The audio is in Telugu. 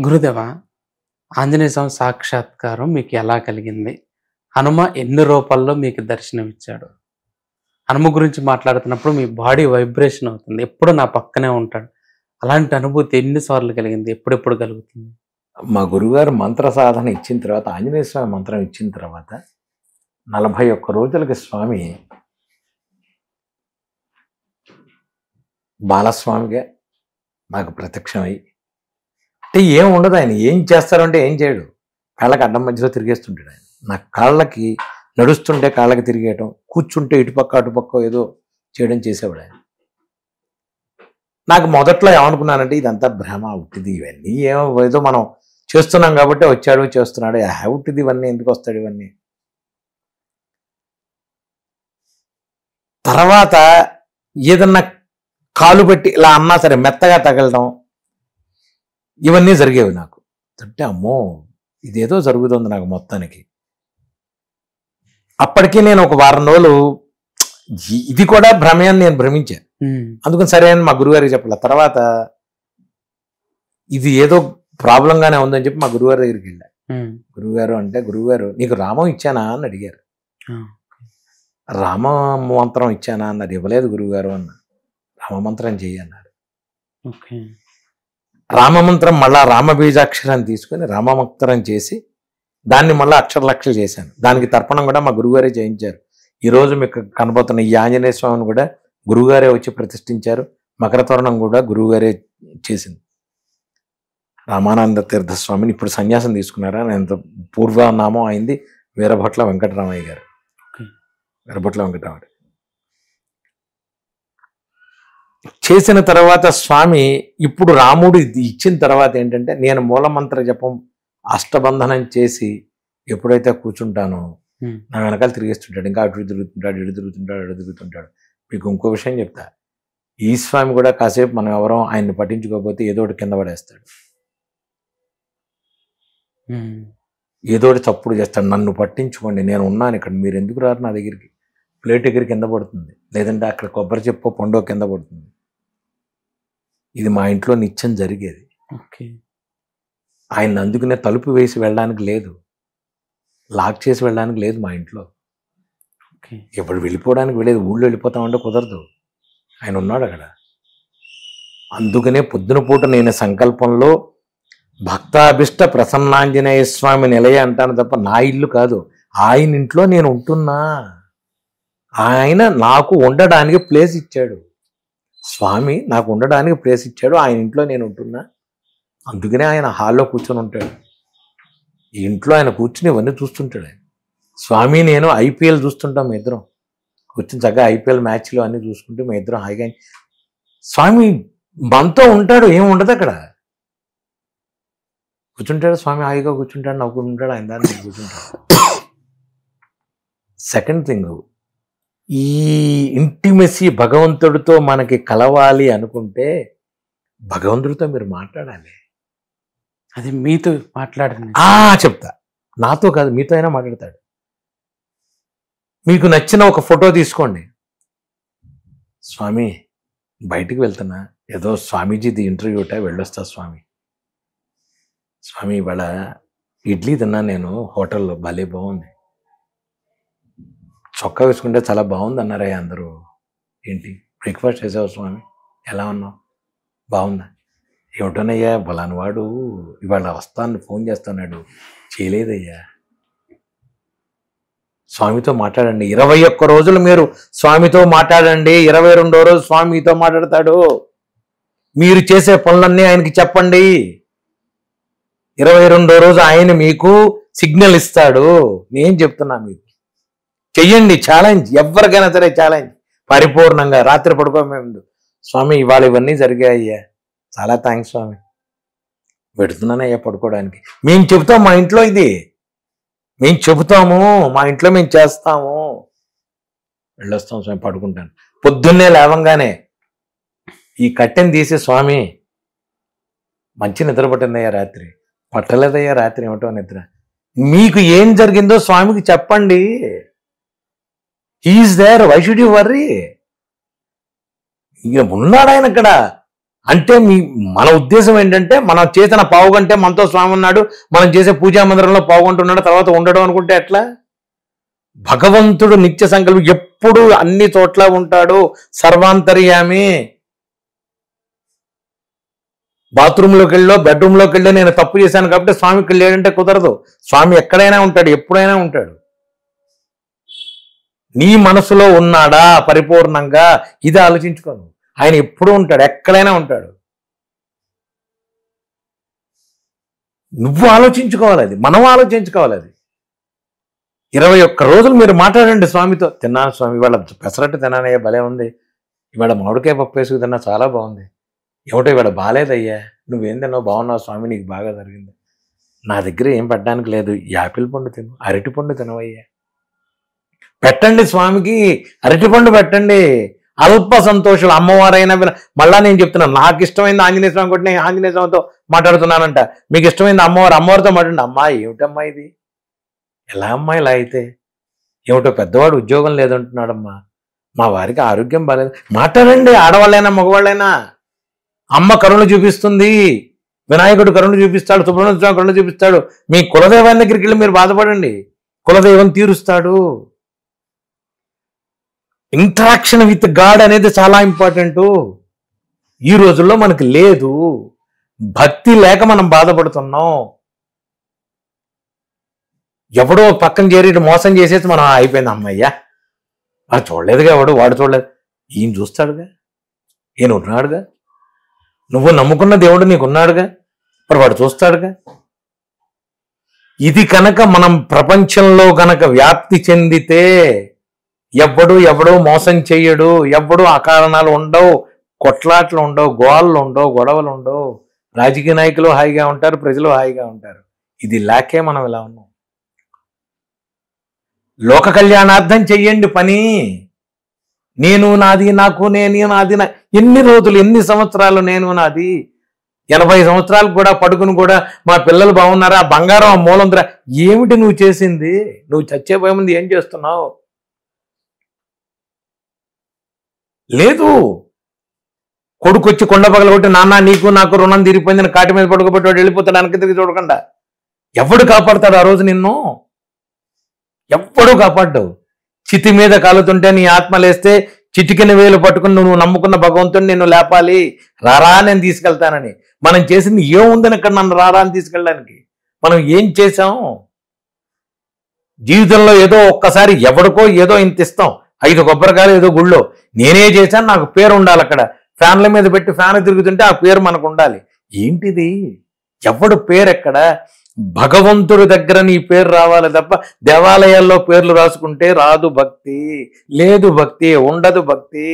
గురుదేవ, ఆంజనేయ స్వామి సాక్షాత్కారం మీకు ఎలా కలిగింది? హనుమ ఎన్ని రూపాల్లో మీకు దర్శనమిచ్చాడు? హనుమ గురించి మాట్లాడుతున్నప్పుడు మీ బాడీ వైబ్రేషన్ అవుతుంది. ఎప్పుడు నా పక్కనే ఉంటాడు. అలాంటి అనుభూతి ఎన్నిసార్లు కలిగింది? ఎప్పుడెప్పుడు కలుగుతుంది? మా గురుగారు మంత్ర సాధన ఇచ్చిన తర్వాత, ఆంజనేయ స్వామి మంత్రం ఇచ్చిన తర్వాత 41 రోజులకి స్వామి బాలస్వామిగా నాకు ప్రత్యక్షమై, అంటే ఏం ఉండదు, ఆయన ఏం చేస్తారంటే ఏం చేయడు, కాళ్ళకి అడ్డం మధ్యలో తిరిగేస్తుంటాడు. ఆయన నా కాళ్ళకి నడుస్తుంటే కాళ్ళకి తిరిగేయటం, కూర్చుంటే ఇటుపక్క అటుపక్క ఏదో చేయడం చేసేవాడు ఆయన. నాకు మొదట్లో ఏమనుకున్నానంటే ఇదంతా భ్రమ, ఉట్టిది, ఇవన్నీ ఏదో మనం చేస్తున్నాం కాబట్టి వచ్చాడు చేస్తున్నాడు, ఉట్టిది, ఇవన్నీ ఎందుకు వస్తాడు ఇవన్నీ. తర్వాత ఏదన్నా కాలు పెట్టి ఇలా అన్నా సరే మెత్తగా తగలడం, ఇవన్నీ జరిగేవి నాకు. అంటే అమ్మో ఇదేదో జరుగుతుంది నాకు మొత్తానికి. అప్పటికీ నేను ఒక వారం రోజులు ఇది కూడా భ్రమే అని నేను భ్రమించాను. అందుకని సరే అని మా గురుగారికి చెప్పాల. తర్వాత ఇది ఏదో ప్రాబ్లంగానే ఉందని చెప్పి మా గురుగారి దగ్గరికి వెళ్ళా. గురుగారు అంటే, గురుగారు నీకు రామం ఇచ్చానా అని అడిగారు. రామ మంత్రం ఇచ్చానా అన్నది. ఇవ్వలేదు గురుగారు అన్న. రామమంత్రం చెయ్యి అన్నారు. రామమంత్రం మళ్ళా రామబీజాక్షరాన్ని తీసుకొని రామమంత్రం చేసి దాన్ని మళ్ళీ అక్షరలక్షలు చేశాను. దానికి తర్పణం కూడా మా గురుగారే చేయించారు. ఈరోజు మీకు కనబోతున్న ఈ ఆంజనేయ స్వామిని కూడా గురుగారే వచ్చి ప్రతిష్ఠించారు. మకర తోరణం కూడా గురువుగారే చేసింది. రామానంద తీర్థ స్వామిని ఇప్పుడు సన్యాసం తీసుకున్నారా, నేను పూర్వనామం అయింది వీరభట్ల వెంకటరామయ్య గారు. వీరభట్ల వెంకటరామయ్య చేసిన తర్వాత స్వామి ఇప్పుడు రాముడు ఇచ్చిన తర్వాత ఏంటంటే, నేను మూలమంత్ర జపం అష్టబంధనం చేసి ఎప్పుడైతే కూర్చుంటానో నా వెనకాల తిరిగేస్తుంటాడు. ఇంకా అటు తిరుగుతుంటాడు, ఇటు తిరుగుతుంటాడు, అటు తిరుగుతుంటాడు. మీకు ఇంకో విషయం చెప్తా, ఈ స్వామి కూడా కాసేపు మనం ఎవరో ఆయన్ని పట్టించుకోకపోతే ఏదో ఒకటి కింద పడేస్తాడు, ఏదో ఒకటి తప్పుడు చేస్తాడు. నన్ను పట్టించుకోండి, నేను ఉన్నాను ఇక్కడ, మీరు ఎందుకు రారు నా దగ్గరికి. ప్లేట్ దగ్గర కింద పడుతుంది, లేదంటే అక్కడ కొబ్బరి చెప్పో పండో కింద పడుతుంది. ఇది మా ఇంట్లో నిత్యం జరిగేది. ఆయన అందుకునే తలుపు వేసి వెళ్ళడానికి లేదు, లాక్ చేసి వెళ్ళడానికి లేదు మా ఇంట్లో. ఎప్పుడు వెళ్ళిపోవడానికి వెళ్ళేది, ఊళ్ళో వెళ్ళిపోతామంటే కుదరదు, ఆయన ఉన్నాడు అక్కడ. అందుకనే పొద్దున పూట నేను సంకల్పంలో భక్తాభిష్ట ప్రసన్నాంజనేయ స్వామి నిలయ అంటాను తప్ప నా ఇల్లు కాదు, ఆయన ఇంట్లో నేను ఉంటున్నా. ఆయన నాకు ఉండడానికి ప్లేస్ ఇచ్చాడు, స్వామి నాకు ఉండడానికి ప్లేస్ ఇచ్చాడు, ఆయన ఇంట్లో నేను ఉంటున్నా. అందుకనే ఆయన హాల్లో కూర్చొని ఉంటాడు. ఈ ఇంట్లో ఆయన కూర్చుని ఇవన్నీ చూస్తుంటాడు. ఆయన స్వామి నేను ఐపీఎల్ చూస్తుంటాం, మీ ఇద్దరం కూర్చుని చక్కగా ఐపీఎల్ మ్యాచ్లు అన్నీ చూసుకుంటూ మీ ఇద్దరం హాయిగా. స్వామి మనతో ఉంటాడు, ఏం ఉండదు అక్కడ, కూర్చుంటాడు స్వామి, హాయిగా కూర్చుంటాడు, నవ్వుకుంటాడు, ఆయన దాన్ని కూర్చుంటాడు. సెకండ్ థింగ్, ఈ ఇంటిమెసీ భగవంతుడితో మనకి కలవాలి అనుకుంటే భగవంతుడితో మీరు మాట్లాడాలి. అది మీతో మాట్లాడండి. చెప్తా, నాతో కాదు మీతో అయినా మాట్లాడతాడు. మీకు నచ్చిన ఒక ఫోటో తీసుకోండి, స్వామి బయటికి వెళ్తున్నా, ఏదో స్వామీజీది ఇంటర్వ్యూ ఉంటా, వెళ్ళొస్తా స్వామి. స్వామి ఇవాళ ఇడ్లీ తిన్నా నేను హోటల్లో, భలే బాగుంది, చొక్కా వేసుకుంటే చాలా బాగుంది అన్నారయ్యా అందరూ. ఏంటి బ్రేక్ఫాస్ట్ చేసావు స్వామి, ఎలా ఉన్నావు, బాగుందా? ఏమిటోనయ్యా బలాని వాడు ఇవాళ వస్తాను ఫోన్ చేస్తున్నాడు, చేయలేదయ్యా. స్వామితో మాట్లాడండి, 21 రోజులు మీరు స్వామితో మాట్లాడండి, 22వ రోజు స్వామి మీతో మాట్లాడతాడు. మీరు చేసే పనులన్నీ ఆయనకి చెప్పండి, 22వ రోజు ఆయన మీకు సిగ్నల్ ఇస్తాడు. నేను చెప్తున్నా, మీకు చెయ్యండి ఛాలెంజ్, ఎవరికైనా సరే ఛాలెంజ్ పరిపూర్ణంగా. రాత్రి పడుకోమేముందు, స్వామి ఇవాళ ఇవన్నీ జరిగాయ్యా, చాలా థ్యాంక్స్ స్వామి, పెడుతున్నానయ్యా పడుకోవడానికి. మేము చెబుతాం మా ఇంట్లో, ఇది మేము చెబుతాము మా ఇంట్లో, మేము చేస్తాము, వెళ్ళొస్తాం స్వామి, పడుకుంటాను. పొద్దున్నే లేవంగానే ఈ కట్టెని తీసి, స్వామి మంచి నిద్ర పట్టిందయ్యా రాత్రి, పట్టలేదయ్యా రాత్రి, ఏమిటో నిద్ర. మీకు ఏం జరిగిందో స్వామికి చెప్పండి. He's there, why should you worry? ఇక ఉన్నాడు ఆయన అక్కడ, అంటే మన ఉద్దేశం ఏంటంటే మనం చేసిన పావుగంటే మనతో స్వామి ఉన్నాడు, మనం చేసే పూజా మందిరంలో పావుగంటున్నాడు, తర్వాత ఉండడం అనుకుంటే ఎట్లా? భగవంతుడు నిత్య సంకల్పం, ఎప్పుడు అన్ని చోట్ల ఉంటాడు, సర్వాంతర్యామి. బాత్రూంలోకి వెళ్ళో బెడ్రూమ్లోకి వెళ్ళో నేను తప్పు చేశాను కాబట్టి స్వామికి వెళ్ళాడంటే కుదరదు. స్వామి ఎక్కడైనా ఉంటాడు, ఎప్పుడైనా ఉంటాడు. నీ మనసులో ఉన్నాడా పరిపూర్ణంగా, ఇది ఆలోచించుకోను. ఆయన ఎప్పుడూ ఉంటాడు, ఎక్కడైనా ఉంటాడు. నువ్వు ఆలోచించుకోవాలి, అది మనం ఆలోచించుకోవాలి. అది 21 రోజులు మీరు మాట్లాడండి స్వామితో. తిన్నాను స్వామి, ఇవాళ పెసరట్టు తిన్నానయ్యా, భలే ఉంది. ఇవాళ మామిడికాయ పప్పు వేసుకు తిన్నా, చాలా బాగుంది. ఏమిటో ఇవాళ బాగాలేదయ్యా, నువ్వేం తిన్నావు, బాగున్నావు స్వామి, నీకు బాగా జరిగింది. నా దగ్గర ఏం పెట్టడానికి లేదు, యాపిల్ పండు తిను, అరటి పండు తినవయ్యా. పెట్టండి స్వామికి, అరటిపండు పెట్టండి. అల్ప సంతోషాలు. అమ్మవారైనా మళ్ళా నేను చెప్తున్నాను, నాకు ఇష్టమైంది ఆంజనేయ స్వామి కొట్టి నేను ఆంజనేయ స్వామితో మాట్లాడుతున్నానంట. మీకు ఇష్టమైంది అమ్మవారితో మాట్లాడండి. అమ్మా ఏమిటమ్మా ఇది, ఎలా అమ్మా ఇలా అయితే, ఏమిటో పెద్దవాడు ఉద్యోగం లేదంటున్నాడమ్మా, మా వారికి ఆరోగ్యం బాగాలేదు. మాట్లాడండి, ఆడవాళ్ళైనా మగవాళ్ళైనా. అమ్మ కరుణ చూపిస్తుంది, వినాయకుడు కరుణ చూపిస్తాడు, సుబ్రహ్మణ్య స్వామి కరుణ చూపిస్తాడు. మీ కులదైవాన్ని దగ్గరికి వెళ్ళి మీరు బాధపడండి, కులదైవం తీరుస్తాడు. ఇంటరాక్షన్ విత్ గాడ్ అనేది చాలా ఇంపార్టెంట్. ఈ రోజుల్లో మనకు లేదు, భక్తి లేక మనం బాధపడుతున్నాం. ఎవడో పక్కన చేరి మోసం చేసేసి మనం అయిపోయింది అమ్మయ్యా, వాడు చూడలేదుగా, వాడు చూడలేదు, ఈయన చూస్తాడుగా, ఈయన ఉన్నాడుగా, నువ్వు నమ్ముకున్న దేవుడు నీకున్నాడుగా, మరి వాడు చూస్తాడుగా. ఇది కనుక మనం ప్రపంచంలో కనుక వ్యాప్తి చెందితే ఎవడో మోసం చెయ్యడు, ఎవడు అకారణాలు ఉండవు, కొట్లాట్లు ఉండవు, గోళ్ళు ఉండవు, గొడవలు ఉండవు. రాజకీయ నాయకులు హాయిగా ఉంటారు, ప్రజలు హాయిగా ఉంటారు. ఇది లేకే మనం ఇలా ఉన్నాం. లోక కళ్యాణార్థం చెయ్యండి పని. నేను నాది, నాకు నేను నాది. ఎన్ని రోజులు, ఎన్ని సంవత్సరాలు నేను నాది. 80 సంవత్సరాలు కూడా పడుకుని కూడా మా పిల్లలు బాగున్నారా, బంగారం ఆ మూలంద్ర. ఏమిటి నువ్వు చేసింది? నువ్వు చచ్చేపోయే ముందు ఏం చేస్తున్నావు? లేదు. కొడుకొచ్చి కొండ పగల కొట్టి నాన్న నీకు నాకు రుణం తీరిపోయిందని కాటి మీద పడుకోబెట్టి వాడు వెళ్ళిపోతాడు, వెనక్కి తిరిగి చూడకుండా. ఎవడు కాపాడుతాడు ఆ రోజు నిన్ను? ఎవ్వడూ కాపాడ్డు. చితి మీద కాలుతుంటే నీ ఆత్మ లేస్తే చిటికిన వేలు పట్టుకుని నువ్వు నమ్ముకున్న భగవంతుని నిన్ను లేపాలి, రారా నేను తీసుకెళ్తానని. మనం చేసింది ఏముందని ఇక్కడ నన్ను రారా అని తీసుకెళ్ళడానికి? మనం ఏం చేసాం? జీవితంలో ఏదో ఒక్కసారి ఎవడికో ఏదో ఇంత ఇస్తాం, 5 కొబ్బరికాయలు ఏదో గుళ్ళో. నేనే చేశాను, నాకు పేరు ఉండాలి. అక్కడ ఫ్యాన్ల మీద పెట్టి ఫ్యాన్ తిరుగుతుంటే ఆ పేరు మనకు ఉండాలి. ఏంటిది? ఎవడు పేరు ఎక్కడ? భగవంతుడి దగ్గర నీ పేరు రావాలి తప్ప దేవాలయాల్లో పేర్లు రాసుకుంటే రాదు భక్తి, లేదు భక్తి, ఉండదు భక్తి.